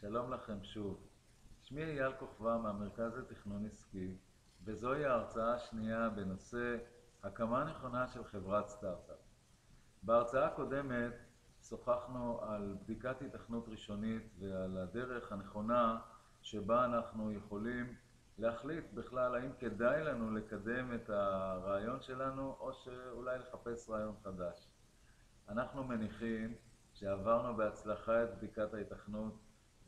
שלום לכם שוב. שמי אייל כוכבא מהמרכז לתכנון עסקי, וזוהי ההרצאה השנייה בנושא הקמה נכונה של חברת סטארט-אפ. בהרצאה הקודמת שוחחנו על בדיקת היתכנות ראשונית ועל הדרך הנכונה שבה אנחנו יכולים להחליט בכלל האם כדאי לנו לקדם את הרעיון שלנו או שאולי לחפש רעיון חדש. אנחנו מניחים שעברנו בהצלחה את בדיקת ההיתכנות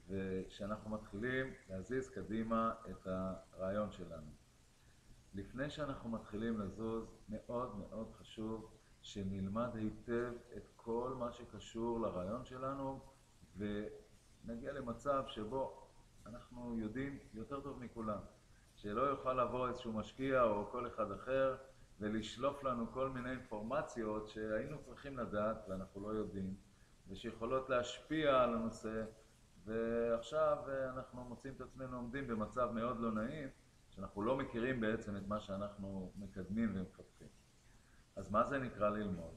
ושאנחנו מתחילים להזיז קדימה את הרעיון שלנו. לפני שאנחנו מתחילים לזוז, מאוד מאוד חשוב שנלמד היטב את כל מה שקשור לרעיון שלנו ונגיע למצב שבו אנחנו יודעים יותר טוב מכולם, שלא יוכל לבוא איזשהו משקיע או כל אחד אחר ולשלוף לנו כל מיני אינפורמציות שהיינו צריכים לדעת ואנחנו לא יודעים, ושיכולות להשפיע על הנושא, ועכשיו אנחנו מוצאים את עצמנו עומדים במצב מאוד לא נעים, שאנחנו לא מכירים בעצם את מה שאנחנו מקדמים ומפתחים. אז מה זה נקרא ללמוד?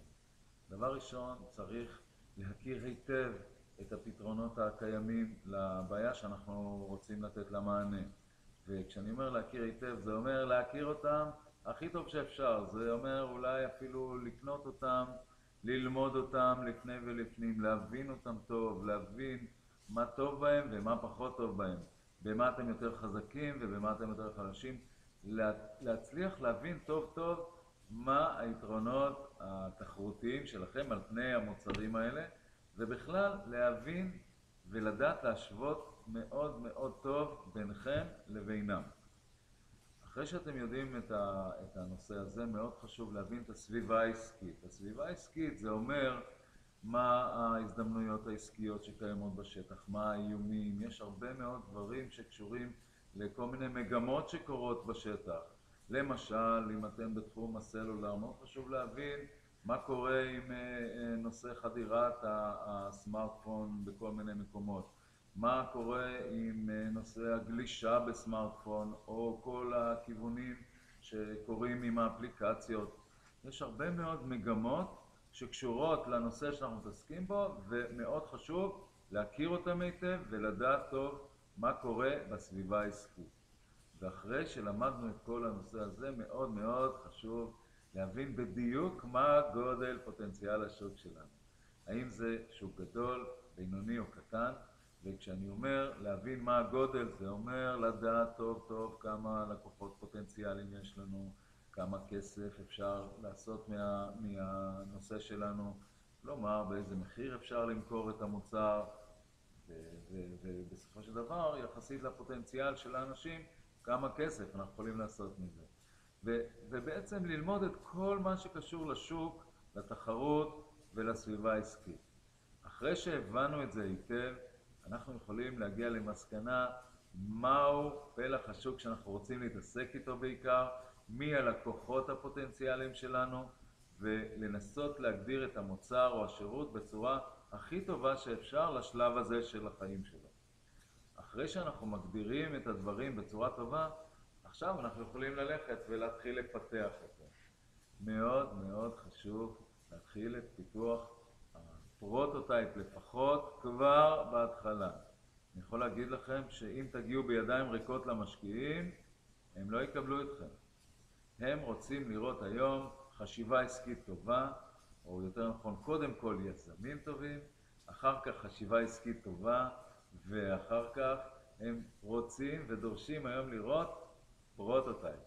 דבר ראשון, צריך להכיר היטב את הפתרונות הקיימים לבעיה שאנחנו רוצים לתת לה מענה. וכשאני אומר להכיר היטב, זה אומר להכיר אותם הכי טוב שאפשר. זה אומר אולי אפילו לקנות אותם, ללמוד אותם לפני ולפנים, להבין אותם טוב, להבין מה טוב בהם ומה פחות טוב בהם, במה אתם יותר חזקים ובמה אתם יותר חלשים, להצליח להבין טוב טוב מה היתרונות התחרותיים שלכם על פני המוצרים האלה, ובכלל להבין ולדעת להשוות מאוד מאוד טוב ביניכם לבינם. אחרי שאתם יודעים את הנושא הזה, מאוד חשוב להבין את הסביבה העסקית. הסביבה העסקית זה אומר מה ההזדמנויות העסקיות שקיימות בשטח, מה האיומים. יש הרבה מאוד דברים שקשורים לכל מיני מגמות שקורות בשטח. למשל, אם אתם בתחום הסלולר, מאוד חשוב להבין מה קורה עם נושא חדירת הסמארטפון בכל מיני מקומות. מה קורה עם נושא הגלישה בסמארטפון או כל הכיוונים שקורים עם האפליקציות. יש הרבה מאוד מגמות שקשורות לנושא שאנחנו מתעסקים בו, ומאוד חשוב להכיר אותם היטב ולדעת טוב מה קורה בסביבה העסקית. ואחרי שלמדנו את כל הנושא הזה, מאוד מאוד חשוב להבין בדיוק מה גודל פוטנציאל השוק שלנו. האם זה שוק גדול, בינוני או קטן? וכשאני אומר להבין מה הגודל, זה אומר לדעת טוב טוב כמה לקוחות פוטנציאליים יש לנו, כמה כסף אפשר לעשות מהנושא שלנו, כלומר באיזה מחיר אפשר למכור את המוצר, ובסופו של דבר יחסית לפוטנציאל של האנשים, כמה כסף אנחנו יכולים לעשות מזה. ובעצם ללמוד את כל מה שקשור לשוק, לתחרות ולסביבה העסקית. אחרי שהבנו את זה היטב, אנחנו יכולים להגיע למסקנה מהו פלח השוק שאנחנו רוצים להתעסק איתו בעיקר, מי הלקוחות הפוטנציאליים שלנו, ולנסות להגדיר את המוצר או השירות בצורה הכי טובה שאפשר לשלב הזה של החיים שלו. אחרי שאנחנו מגדירים את הדברים בצורה טובה, עכשיו אנחנו יכולים ללכת ולהתחיל לפתח אותו. מאוד מאוד חשוב להתחיל את פיתוח הפרוטוטייפ לפחות כבר בהתחלה. אני יכול להגיד לכם שאם תגיעו בידיים ריקות למשקיעים, הם לא יקבלו אתכם. הם רוצים לראות היום חשיבה עסקית טובה, או יותר נכון, קודם כל יזמים טובים, אחר כך חשיבה עסקית טובה, ואחר כך הם רוצים ודורשים היום לראות פרוטוטייפ.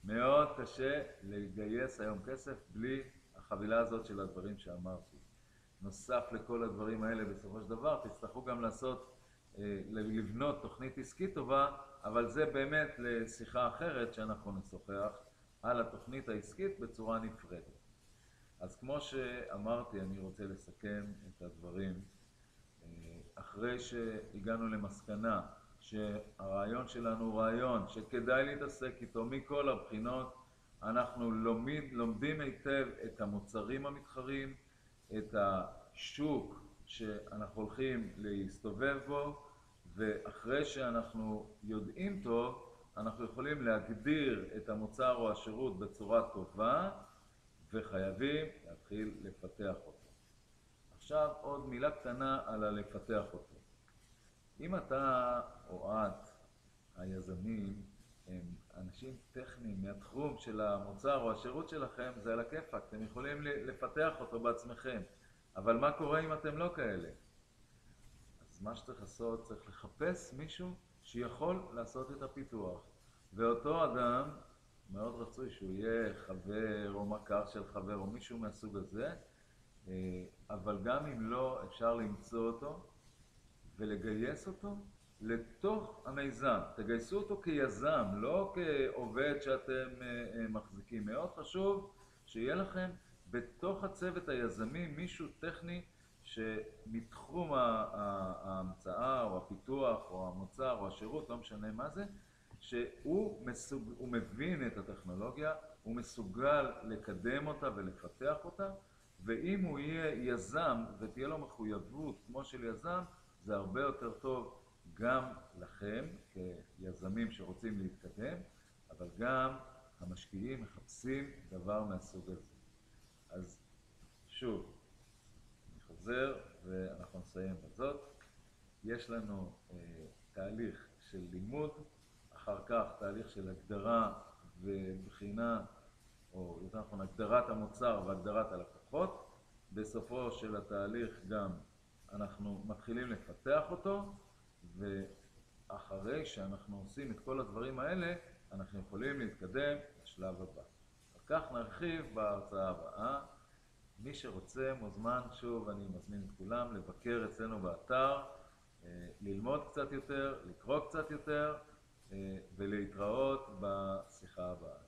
מאוד קשה לגייס היום כסף בלי החבילה הזאת של הדברים שאמרתי. נוסף לכל הדברים האלה, בסופו של דבר, תצטרכו גם לבנות תוכנית עסקית טובה, אבל זה באמת לשיחה אחרת שאנחנו נשוחח על התוכנית העסקית בצורה נפרדת. אז כמו שאמרתי, אני רוצה לסכם את הדברים. אחרי שהגענו למסקנה שהרעיון שלנו הוא רעיון שכדאי להתעסק איתו מכל הבחינות, אנחנו לומדים היטב את המוצרים המתחרים, את השוק שאנחנו הולכים להסתובב בו, ואחרי שאנחנו יודעים טוב, אנחנו יכולים להגדיר את המוצר או השירות בצורה טובה, וחייבים להתחיל לפתח אותו. עכשיו עוד מילה קטנה על לפתח אותו. אם אתה או את, היזמים, הם אנשים טכניים מהתחום של המוצר או השירות שלכם, זה על הכיפק, אתם יכולים לפתח אותו בעצמכם. אבל מה קורה אם אתם לא כאלה? אז מה שצריך לעשות, צריך לחפש מישהו שיכול לעשות את הפיתוח. ואותו אדם, מאוד רצוי שהוא יהיה חבר או מכר של חבר או מישהו מהסוג הזה, אבל גם אם לא, אפשר למצוא אותו ולגייס אותו לתוך המיזם. תגייסו אותו כיזם, לא כעובד שאתם מחזיקים. מאוד חשוב שיהיה לכם בתוך הצוות היזמי מישהו טכני שמתחום ההמצאה או הפיתוח או המוצר או השירות, לא משנה מה זה, שהוא מבין את הטכנולוגיה, הוא מסוגל לקדם אותה ולפתח אותה, ואם הוא יהיה יזם ותהיה לו מחויבות כמו של יזם, זה הרבה יותר טוב גם לכם כיזמים שרוצים להתקדם, אבל גם המשקיעים מחפשים דבר מהסוג הזה. אז שוב, אני חוזר ואנחנו נסיים בזאת. יש לנו תהליך של לימוד, אחר כך תהליך של הגדרה ובחינה, או יותר נכון הגדרת המוצר והגדרת הלקוחות. בסופו של התהליך גם אנחנו מתחילים לפתח אותו, ואחרי שאנחנו עושים את כל הדברים האלה, אנחנו יכולים להתקדם לשלב הבא. על כך נרחיב בהרצאה הבאה. מי שרוצה מוזמן, שוב אני מזמין את כולם לבקר אצלנו באתר, ללמוד קצת יותר, לקרוא קצת יותר, ולהתראות בשיחה הבאה.